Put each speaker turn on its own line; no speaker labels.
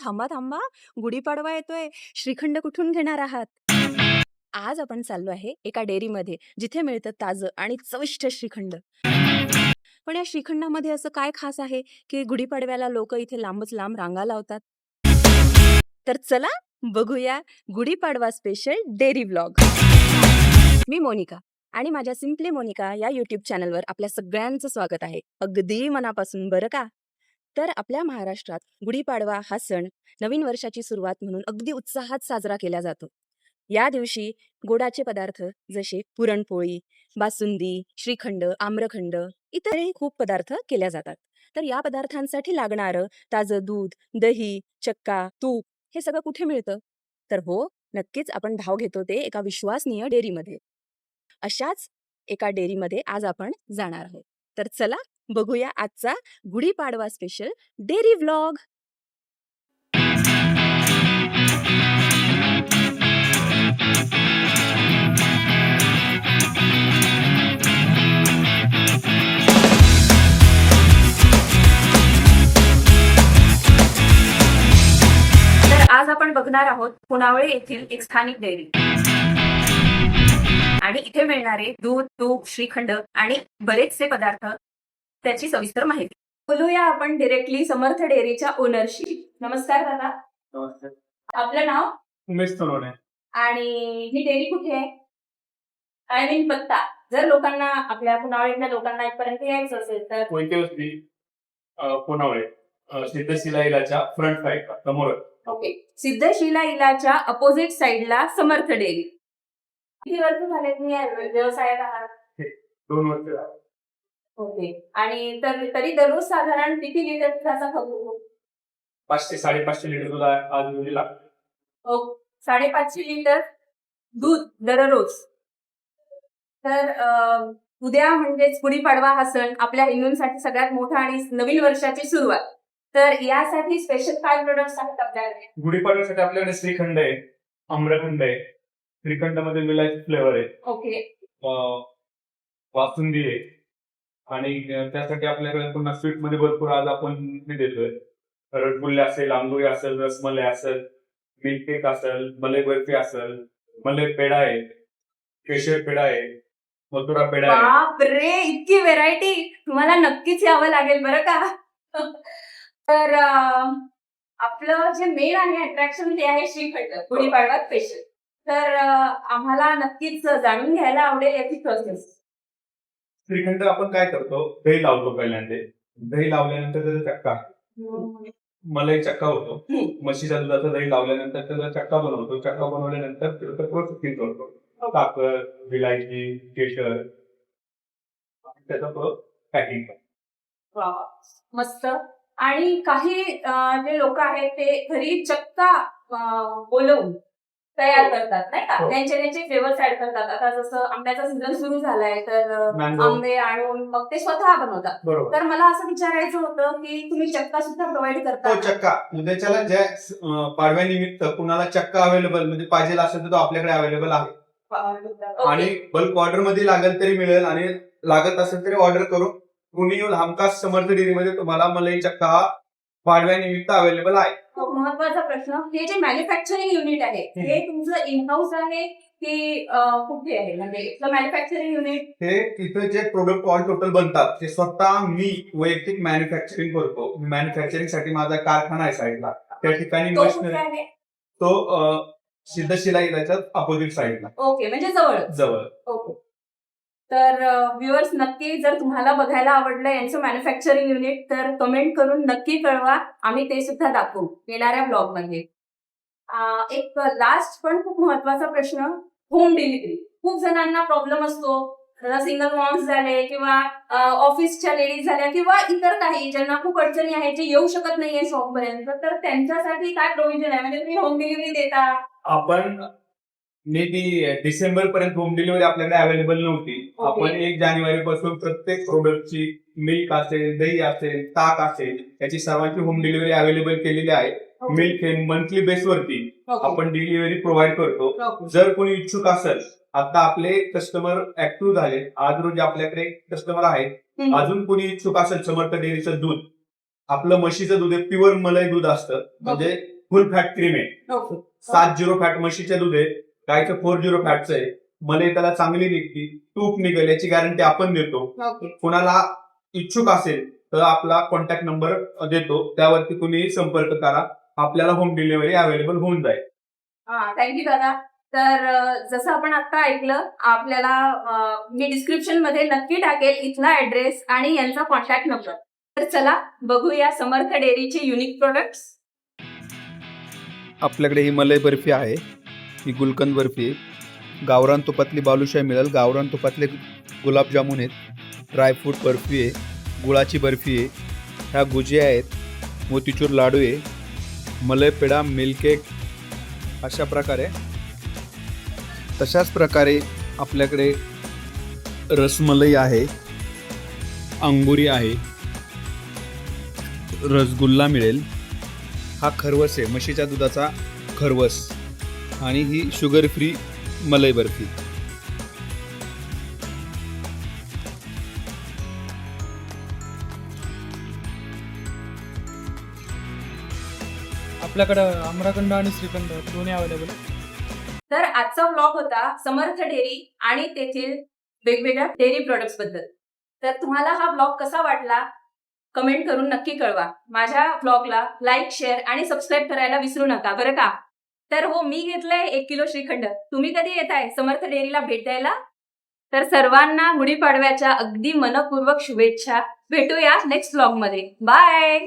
थांबा थांबा, गुढीपाडवा येतोय. श्रीखंड कुठून घेणार आहात? आज आपण चाललो आहे एका डेअरीमध्ये, जिथे मिळतं ताजं आणि चविष्ट श्रीखंड. पण या श्रीखंडामध्ये असं काय खास आहे, की गुढीपाडव्याला लोकं इथे लांबच लांब रांगा लावतात? तर चला बघूया गुढीपाडवा स्पेशल डेअरी व्लॉग. मी मोनिका आणि माझ्या सिम्पली मोनिका या यूट्यूब चॅनलवर आपल्या सगळ्यांचं स्वागत आहे. अगदी मनापासून बरं का. तर आपल्या महाराष्ट्रात गुढीपाडवा हा सण नवीन वर्षाची सुरुवात म्हणून अगदी उत्साहात साजरा केला जातो. या दिवशी गोडाचे पदार्थ जसे पुरणपोळी, बासुंदी, श्रीखंड, आम्रखंड इतरही खूप पदार्थ केल्या जातात. तर या पदार्थांसाठी लागणारं ताजं दूध, दही, चक्का, तूप हे सगळं कुठे मिळतं? तर हो, नक्कीच आपण धाव घेतो ते एका विश्वासनीय डेअरीमध्ये. अशाच एका डेअरीमध्ये आज आपण जाणार आहोत. तर चला बघूया आजचा गुढीपाडवा स्पेशल डेअरी व्लॉग. तर आज आपण बघणार आहोत पुनावळे येथील एक स्थानिक डेअरी आणि इथे मिळणारे दूध, तूप, श्रीखंड आणि बरेचसे पदार्थ त्याची सविस्तर माहिती. बोलूया आपण डिरेक्टली समर्थ डेअरीच्या ओनरशी. नमस्कार दादा.
नमस्ते.
आपलं नाव
उमेश तोरणे.
आणि ही डेअरी कुठे आहे? आय मीन पत्ता. जर लोकांना आपल्या पुनावळीतल्या लोकांना इथपर्यंत यायचं असेल तर
कोयतेवस्ती पुनावळे सिद्धशिला इलाच्या फ्रंट साईड समोर.
ओके. सिद्धशिला इलाच्या अपोजिट साइडला समर्थ डेअरी. किती वर्ष झाले तुम्ही या व्यवसायात आहात?
2 वर्ष झाली.
ओके. आणि तरी दररोज साधारण किती लिटर दुधाचा खपतो?
500-550 लिटर दूध आज रोजी लागतं.
550 लिटर दूध दररोज. तर उद्या म्हणजेच गुढीपाडवा हा सण आपल्या हिंदूंसाठी सगळ्यात मोठा आणि नवीन वर्षाची सुरुवात. तर यासाठी स्पेशल काय प्रोडक्ट्स आहेत आपल्याकडे?
गुढीपाडव्यासाठी आपल्याकडे श्रीखंड आहे, आम्रखंड आहे, श्रीखंडामध्ये विलायची फ्लेवर आहे,
ओके.
बासुंदी आहे आणि त्यासाठी आपल्याकडे पुन्हा स्वीट मध्ये भरपूर आज आपण हे देतोय. रसगुल्ले असेल, आंबोळी असेल, रसमलाई असेल, मिल्क केक असेल, मलाई बर्फी असेल, मलाई पेढा आहे, केशर पेढा आहे, मथुरा पेढा आहे.
बापरे, इतकी व्हेरायटी! तुम्हाला नक्कीच यावं लागेल बरं का. तर आपलं जे मेन आहे अट्रॅक्शन ते आहे श्रीखंड, गुढीपाडवा स्पेशल. तर आम्हाला नक्कीच जाणून घ्यायला आवडेल याची प्रोसेस.
श्रीखंड आपण काय करतो, दही लावतो पहिल्यांदा. दही लावल्यानंतर त्याचा चक्का, मलाई चक्का होतो. म्हशीच्या दुधाचा दही लावल्यानंतर त्याचा चक्का बनवतो. चक्का बनवल्यानंतर त्याचा प्रोसेसिंग करतो. साखर, विलायची, केशर, त्याचा पॅकिंग.
मस्त. आणि काही जे लोक आहेत ते घरी चक्का बोलवून तयार करतात नाही का? त्यांचे फ्लेवर्स ऍड करतात. आता जसं आंब्याचा सीझन सुरू झालाय तर आंबे आणून मग ते स्वतः बनवतात. तर मला असं विचारायचं होतं की तुम्ही चक्का सुद्धा प्रोव्हाइड करता?
चक्का उद्याच्याला ज्या पाडव्यानिमित्त कुणाला चक्का अवेलेबल म्हणजे पाहिजे असेल तर तो आपल्याकडे अवेलेबल आहे. आणि बल्क ऑर्डर मध्ये लागेल तरी मिळेल आणि लागत असेल तरी ऑर्डर करून कुणी येऊन हमखास समर्थ डेअरीमध्ये तुम्हाला मलाई चक्का हा पाडव्यानिमित्त अवेलेबल आहे.
महत्वाचा प्रश्न, हे जे मॅन्युफॅक्चरिंग युनिट आहे हे तुमचं इन हाऊस आहे की कुठे आहे? म्हणजे मॅन्युफॅक्चरिंग युनिट
हे तिथे जे प्रोडक्ट ऑल टोटल बनतात ते स्वतः मी वैयक्तिक मॅन्युफॅक्चरिंग करतो. मॅन्युफॅक्चरिंग साठी माझा कारखाना आहे साईडला. त्या ठिकाणी मशिनरी तो सिद्धशिला इलाच्या अपोजिट साईडला.
ओके, म्हणजे जवळ. ओके. तर व्ह्युअर्स, नक्की जर तुम्हाला बघायला आवडलं यांचं मॅन्युफॅक्चरिंग युनिट तर कमेंट करून नक्की कळवा. आम्ही ते सुद्धा दाखवू येणाऱ्या ब्लॉग मध्ये. एक लास्ट पण खूप महत्वाचा प्रश्न, होम डिलिव्हरी. खूप जणांना प्रॉब्लेम असतो. सिंगल मॉम्स झाले किंवा ऑफिसच्या लेडीज झाल्या किंवा इतर काही ज्यांना खूप अडचणी आहेत, जे येऊ शकत नाहीये शॉप पर्यंत, तर त्यांच्यासाठी काय प्रोव्हिजन आहे? म्हणजे तुम्ही होम डिलिव्हरी देता?
आपण मे बी डिसेंबर पर्यंत होम डिलिव्हरी आपल्याकडे अवेलेबल नव्हती. आपण 1 जानेवारी पासून प्रत्येक प्रोडक्टची मिल्क असेल, दही असेल, ताक असेल, याची सर्वांची होम डिलिव्हरी अवेलेबल केलेली आहे. मिल्क हे मंथली बेसवरती आपण डिलिव्हरी प्रोव्हाइड करतो. जर कोणी इच्छुक असेल, आता आपले कस्टमर ऍक्टिव्ह झाले, आज रोजी आपल्याकडे कस्टमर आहेत, अजून कोणी इच्छुक असेल समर्थ डेअरीचं दूध आपलं म्हशीचं दूध आहे प्युअर मलई दूध असतं, म्हणजे फुल फॅट क्रीम आहे.
ओके
70 फॅट म्हशीचे दूध आहे, गायचं 40 फॅटचं आहे. मलई त्याला चांगली निघते, तूप निघेल याची गॅरंटी आपण देतो.
ओके
कुणाला इच्छुक असेल तर आपला कॉन्टॅक्ट नंबर देतो, त्यावरती तुम्ही संपर्क करा, आपल्याला होम डिलिव्हरी अवेलेबल होऊन जाईल.
थँक्यू दादा. तर जसं आपण आता ऐकलं, आपल्याला मी डिस्क्रिप्शन मध्ये नक्की टाकेल इथला ऍड्रेस आणि यांचा कॉन्टॅक्ट नंबर. तर चला बघूया समर्थ डेअरीचे युनिक प्रोडक्ट्स.
आपल्याकडे ही मलई बर्फी आहे, ही गुलकंद बर्फी आहे, गावरान तुपातली बालुशाही मिळेल, गावरान तुपातले गुलाबजामुन आहेत, ड्रायफ्रूट बर्फी आहे, गुळाची बर्फी आहे, ह्या गुजिया आहेत, मोतीचूर लाडू आहे, मलई पेढा, मिल्क केक, अशा प्रकारे. तशाच प्रकारे आपल्याकडे रसमलई आहे, अंगुरी आहे, रसगुल्ला मिळेल, हा खरवस आहे, म्हशीच्या दुधाचा खरवस, आणि ही शुगर फ्री मलई बर्फी.
आपल्याकडं आम्रखंड आणि श्रीखंड दोन्ही अवेलेबल.
तर आजचा व्लॉग होता समर्थ डेअरी आणि तेथील वेगवेगळ्या डेअरी प्रोडक्ट्स बद्दल. तर तुम्हाला हा व्लॉग कसा वाटला कमेंट करून नक्की कळवा. माझ्या व्लॉगला लाईक, शेअर आणि सबस्क्राईब करायला विसरू नका बरं का. तर हो, मी घेतलंय 1 किलो श्रीखंड. तुम्ही कधी येताय समर्थ डेअरीला भेट द्यायला? तर सर्वांना गुढीपाडव्याच्या अगदी मनपूर्वक शुभेच्छा. भेटूया नेक्स्ट व्लॉग मध्ये. बाय.